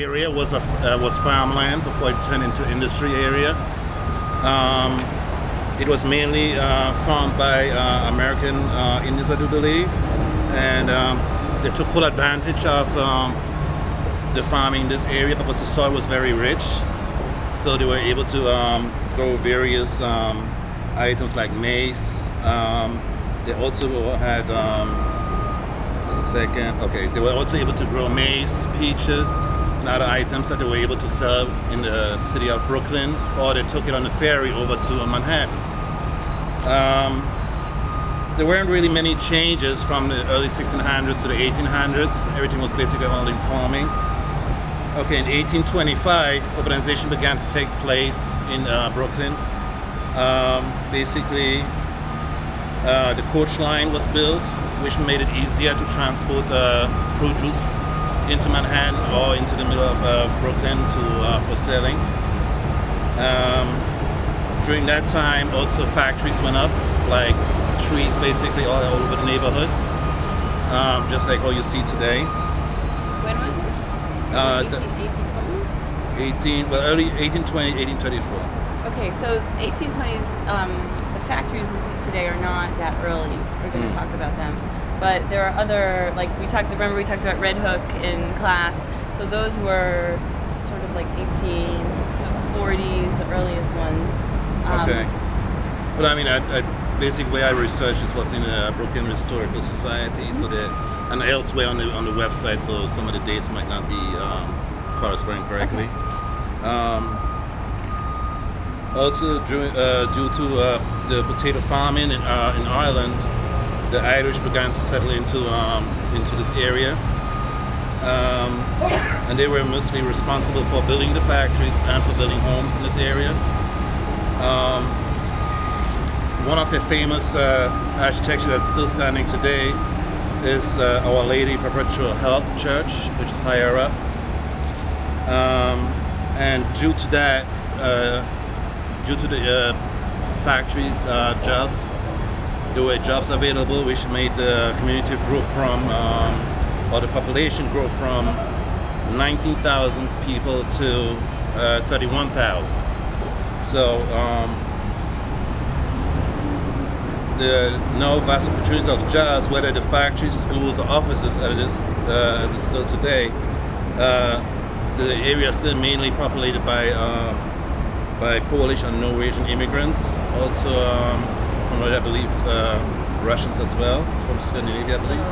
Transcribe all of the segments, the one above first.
area was farmland before it turned into industry area. It was mainly farmed by American Indians, I do believe, and they took full advantage of the farming in this area because the soil was very rich. So they were able to grow various items like maize. They also had, just a second, okay, they were also able to grow maize, peaches, and other items that they were able to sell in the city of Brooklyn, or they took it on the ferry over to Manhattan. There weren't really many changes from the early 1600s to the 1800s. Everything was basically only farming. Okay, in 1825, urbanization began to take place in Brooklyn. Basically, the coach line was built, which made it easier to transport produce into Manhattan or into the middle of Brooklyn for selling. During that time, also factories went up, like trees basically all over the neighborhood, just like how you see today. When was this? 1820? Early 1820, 1834. Okay, so 1820s, the factories we see today are not that early. We're going to talk about them. But there are other, like we talked about Red Hook in class. So those were sort of like 1840s, the earliest ones. Okay. But I mean, basically, way I researched this was in the Brooklyn Historical Society, so that, and elsewhere on the website, so some of the dates might not be corresponding correctly. Okay. Also, due to the potato farming in Ireland, the Irish began to settle into this area, and they were mostly responsible for building the factories and for building homes in this area. One of the famous architecture that's still standing today is Our Lady Perpetual Help Church, which is higher up. And due to that, due to the factories jobs, there were jobs available, which made the community grow from, or the population grow from 19,000 people to 31,000. So the now vast opportunities of jobs, whether the factories, schools, or offices, as it's still today, the area is still mainly populated by Polish and Norwegian immigrants. Also, from what I believe, Russians as well. It's from Scandinavia, I believe.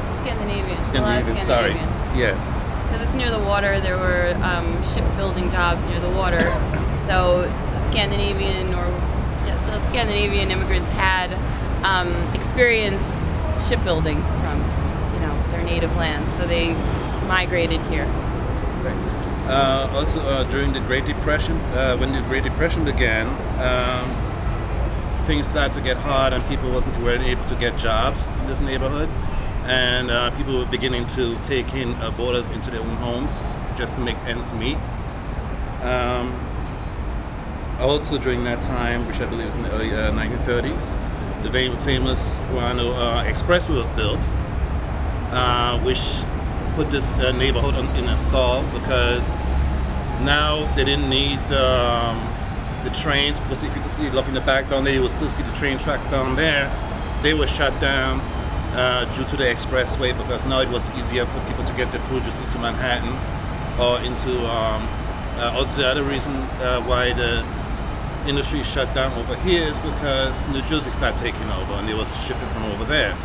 Scandinavian. Sorry. Yes. Because it's near the water, there were shipbuilding jobs near the water. So the Scandinavian immigrants had experience shipbuilding from, their native lands, so they migrated here. Right. Also, during the Great Depression, when the Great Depression began, things started to get hard, and people weren't able to get jobs in this neighborhood, and people were beginning to take in boarders into their own homes just to make ends meet. Also during that time, which I believe was in the early 1930s, the very famous Guano Expressway was built, which put this neighborhood in a stall, because now they didn't need the trains, because if you can see, look in the back down there, you will still see the train tracks down there. They were shut down due to the expressway, because now it was easier for people to get the produce into Manhattan or into. Also, the other reason why the industry shut down over here is because New Jersey started taking over, and they was shipping from over there.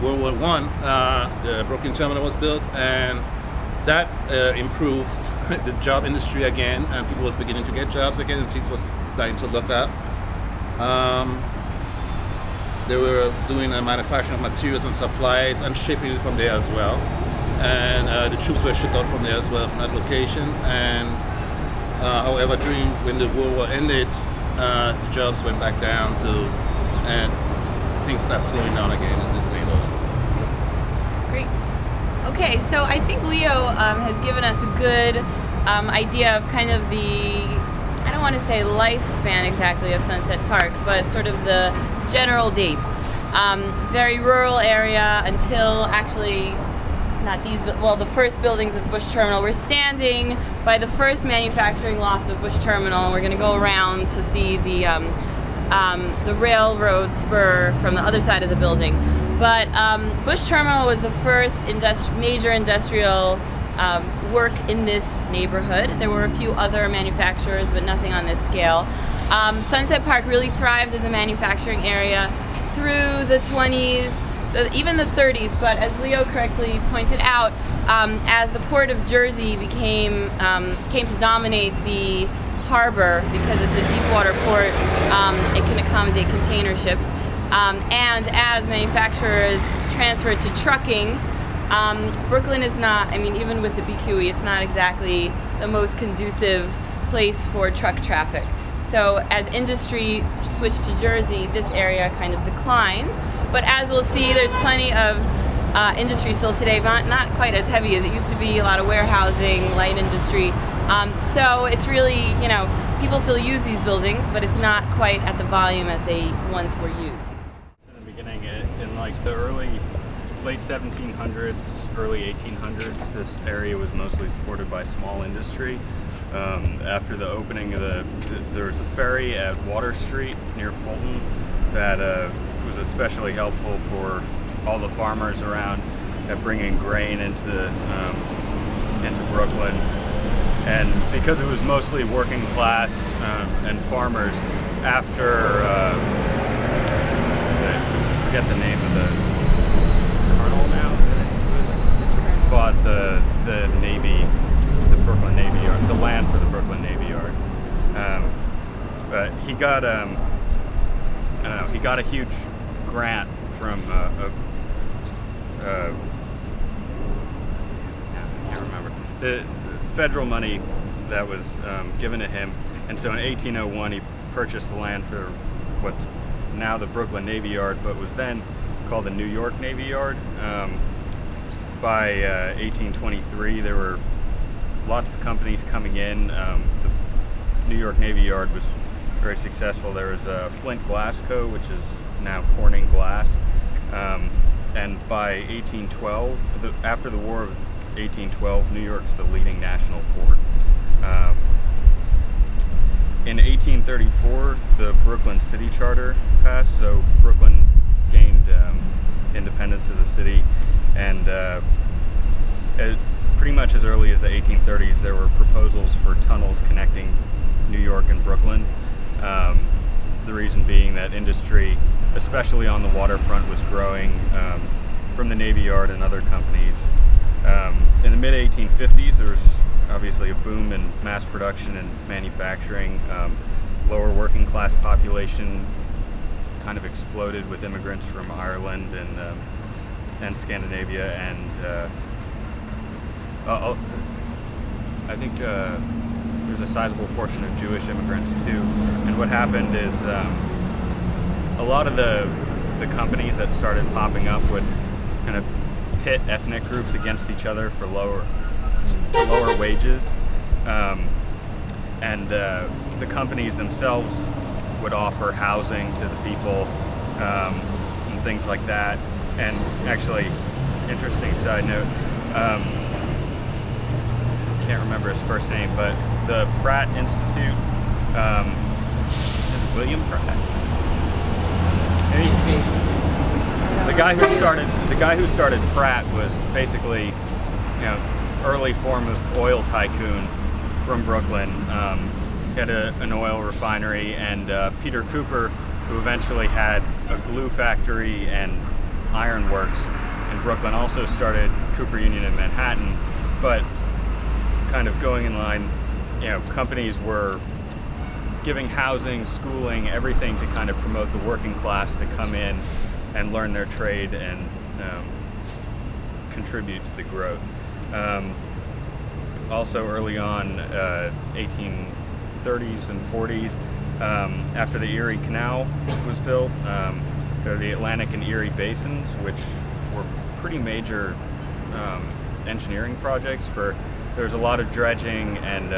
World War I, the Brooklyn terminal was built, and that improved the job industry again, and people was beginning to get jobs again, and things was starting to look up. They were doing manufacturing of materials and supplies and shipping it from there as well. And the troops were shipped out from there as well, from that location. And however, when the war ended, the jobs went back down and things started slowing down again in this neighborhood. Great. Okay, so I think Leo has given us a good idea of kind of the, I don't want to say lifespan exactly of Sunset Park, but sort of the general dates. Very rural area until actually not these, but well, the first buildings of Bush Terminal. We're standing by the first manufacturing loft of Bush Terminal, and we're going to go around to see the railroad spur from the other side of the building. But Bush Terminal was the first major industrial work in this neighborhood. There were a few other manufacturers, but nothing on this scale. Sunset Park really thrived as a manufacturing area through the 20s, even the 30s, but as Leo correctly pointed out, as the port of Jersey came to dominate the harbor, because it's a deep water port, it can accommodate container ships, and as manufacturers transferred to trucking, Brooklyn is not, I mean, even with the BQE, it's not exactly the most conducive place for truck traffic. So as industry switched to Jersey, this area kind of declined. But as we'll see, there's plenty of industry still today, not quite as heavy as it used to be, a lot of warehousing, light industry. So it's really, you know, people still use these buildings, but it's not quite at the volume as they once were used. In the beginning, in like the late 1700s, early 1800s, this area was mostly supported by small industry. After the opening of there was a ferry at Water Street near Fulton that was especially helpful for all the farmers around at bringing grain into Brooklyn. And because it was mostly working class and farmers, after I forget the name of the colonel now, bought the Navy. Brooklyn Navy Yard, the land for the Brooklyn Navy Yard. But he got, I don't know, he got a huge grant from, I can't remember, the federal money that was given to him. And so in 1801, he purchased the land for what's now the Brooklyn Navy Yard, but was then called the New York Navy Yard. By 1823, there were lots of companies coming in. The New York Navy Yard was very successful. There was Flint Glass Co., which is now Corning Glass. And by 1812, after the War of 1812, New York's the leading national port. In 1834, the Brooklyn City Charter passed, so Brooklyn gained independence as a city, and pretty much as early as the 1830s, there were proposals for tunnels connecting New York and Brooklyn. The reason being that industry, especially on the waterfront, was growing from the Navy Yard and other companies. In the mid-1850s, there was obviously a boom in mass production and manufacturing. Lower working class population kind of exploded with immigrants from Ireland and Scandinavia, and I think there's a sizable portion of Jewish immigrants too. And what happened is a lot of the companies that started popping up would kind of pit ethnic groups against each other for lower wages, and the companies themselves would offer housing to the people and things like that. And actually, interesting side note, can't remember his first name, but the Pratt Institute, is it William Pratt? The guy who started Pratt was basically, you know, early form of oil tycoon from Brooklyn. He had an oil refinery, and Peter Cooper, who eventually had a glue factory and iron works in Brooklyn, also started Cooper Union in Manhattan. But kind of going in line, you know, companies were giving housing, schooling, everything to kind of promote the working class to come in and learn their trade and contribute to the growth. Also early on, 1830s and 40s, after the Erie Canal was built, there were the Atlantic and Erie Basins, which were pretty major engineering projects. There was a lot of dredging, and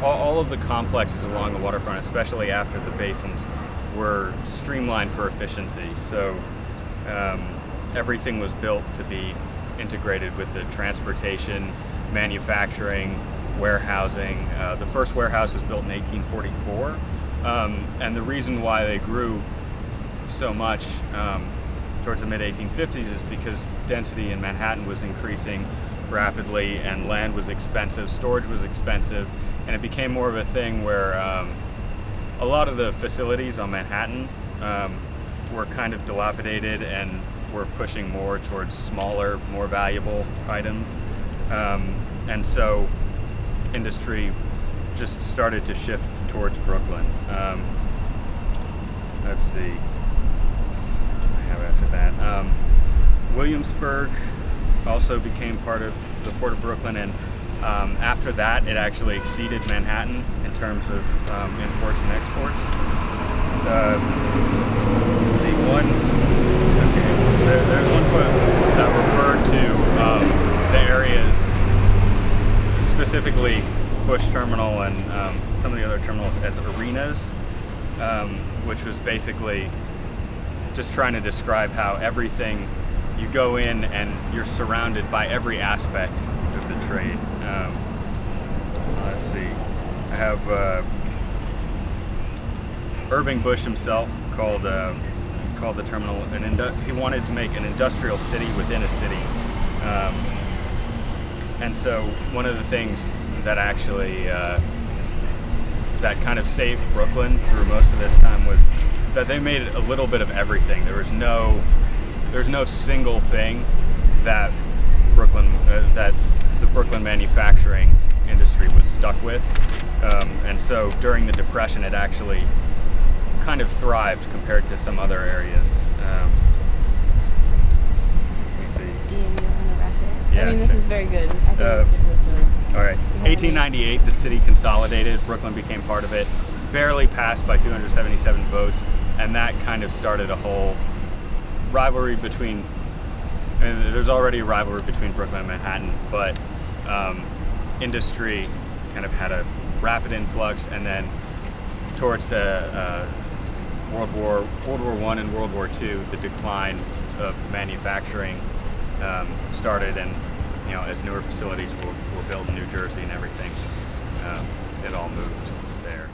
all of the complexes along the waterfront, especially after the basins, were streamlined for efficiency. So everything was built to be integrated with the transportation, manufacturing, warehousing. The first warehouse was built in 1844, and the reason why they grew so much towards the mid-1850s is because density in Manhattan was increasing rapidly, and land was expensive, storage was expensive, and it became more of a thing where a lot of the facilities on Manhattan were kind of dilapidated and were pushing more towards smaller, more valuable items. And so industry just started to shift towards Brooklyn. Let's see, what I have after that. Williamsburg also became part of the Port of Brooklyn, and after that it actually exceeded Manhattan in terms of imports and exports. Let's see, there's one quote that referred to the areas, specifically Bush Terminal and some of the other terminals, as arenas, which was basically just trying to describe how everything, you go in and you're surrounded by every aspect of the trade. Let's see, I have Irving Bush himself called the terminal he wanted to make an industrial city within a city, and so one of the things that actually that kind of saved Brooklyn through most of this time was that they made a little bit of everything. There's no single thing that the Brooklyn manufacturing industry was stuck with, and so during the Depression it actually kind of thrived compared to some other areas. Let me see. Do you want to wrap it? Yeah, I mean, this sure. is very good. I think All right. 1898, the city consolidated. Brooklyn became part of it. Barely passed by 277 votes, and that kind of started a whole rivalry between. And there's already a rivalry between Brooklyn and Manhattan, but industry kind of had a rapid influx, and then towards the World War I and World War II, the decline of manufacturing started, and as newer facilities were built in New Jersey and everything, it all moved there.